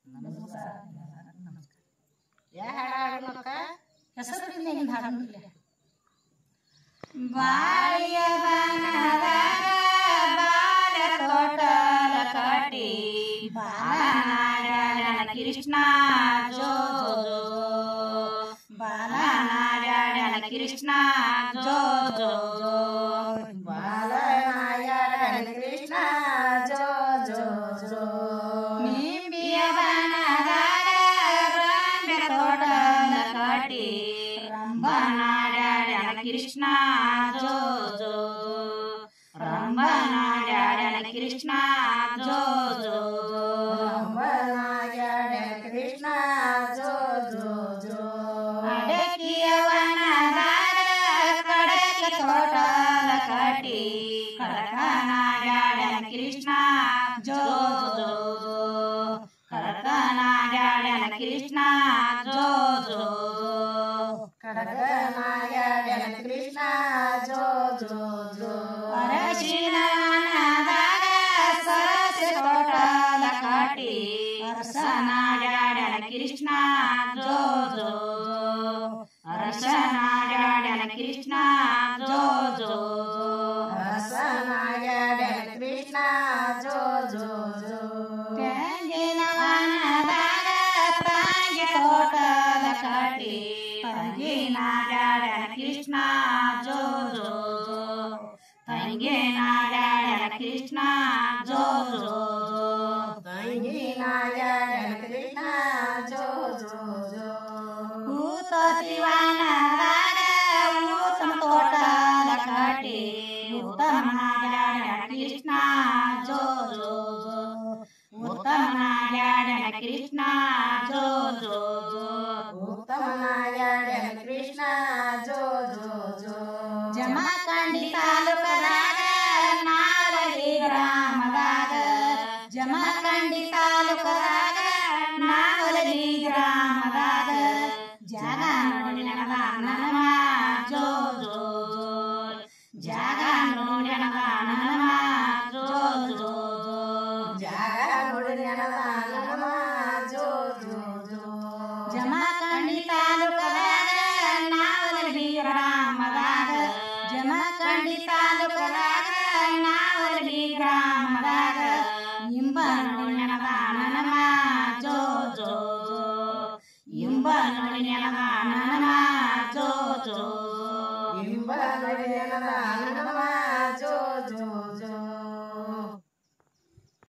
ನಮಸ್ಕಾರ. ಯಾ ಹಾಡಕ್ಕ ಹೆಸರು ಹಾಡಿಲ್ಲ. ಬಾಳಿಯ ಬನದಾಗ ಬಾಲ ತೋಟಲ ಕಟ್ಟಿ ಬಾಲನಾಡ್ಯಾನ ಕೃಷ್ಣ ಜೋ ಜೋ ಬಾಲನಾಡ್ಯಾನ ಕೃಷ್ಣ ಜೋ ಜೋ ಬಾಲನಾಡ್ಯಾನ ಕೃಷ್ಣ ಜೋ ಜೋ ಜೋ ನಿಂಬಿಯ ಬನದಾಗ ರಂಬೆರ ತೋಟಲ ಕಟ್ಟಿ ರಂಬನಾಡ್ಯಾನ ಕೃಷ್ಣ ಜೋ ಜೋ ರಂಬನಾಡ್ಯಾನ ಕೃಷ್ಣ ಜೋ ಜೋ ರಂಬನಾಡ್ಯಾನ ಕೃಷ್ಣ ಜೋ ಜೋ ಜೋ ಅಡಕಿಯ ವನದಾಗ ಕಡಕ ತೋಟಲ ಕಟ್ಟಿ ಕಡಕನಾಡ್ಯಾನ ಕೃಷ್ಣ ಜೋ ಜೋ ಕಡಕನಾಡ್ಯಾನ ಕೃಷ್ಣ ಜೋ ಜೋ ಕಡಕನಾಡ್ಯಾನ ಕೃಷ್ಣ ಜೋ ಜೋ ಜೋ ಅರಶಿನ ವನದಾಗ ಸರಸ ತೋಟಲ ಕಟ್ಟಿ ಅರಸನಾಡ್ಯಾನ ಕೃಷ್ಣ ಜೋ ಜೋ ಅರಸನಾಡ್ಯಾನ ಕೃಷ್ಣ ಜೋ ಜೋ ಅರಸನಾಡ್ಯಾನ ಕೃಷ್ಣ ಜೋ ಜೋ ಜೋ ತೆಂಗಿನ ವನದಾಗ ತಂಗಿ ತೋಟಲ ಕಟ್ಟಿ ತಂಗಿನಾಡ್ಯಾನ ಕೃಷ್ಣ ಜೋ ಜೋ ತಂಗಿನಾಡ್ಯಾನ ಕೃಷ್ಣ ಜೋ ಜೋ ತಂಗಿನಾಡ್ಯಾನ ಕೃಷ್ಣ ಜೋ ಜೋ ಜೋ ಕೂತತಿ ವನದಾಗ ಉತ್ತಮ ತೋಟಲ ಕಟ್ಟಿ ಉತ್ತಮನಾಡ್ಯಾನ ಕೃಷ್ಣ ಜೋ ಜೋ ಉತ್ತಮನಾಡ್ಯಾನ ಕೃಷ್ಣ ಜೋ ಜೋ ಉತ್ತಮನಾಡ್ಯಾನ ಕೃಷ್ಣ ಜೋ ಜೋ ಜೋ ಜಮಖಂಡಿ ತಾಲೂಕದಾಗ ನಾವಲಗಿ ಗ್ರಾಮದಾಗ ಜಮಖಂಡಿ ತಾಲೂಕದಾಗ ನಾವಲಗಿ ಗ್ರಾಮದಾಗ ಜಾಗ ನೋಡಿ ನನಗ ನನ್ನಮ ಜೋ ಜೋ ಜಾಗ ನೋಡಿ ನನಗ ನನ್ನಮ ಜೋ ಜೋ ಜಾಗ ನೋಡಿ ನನಗ ನನ್ನಮ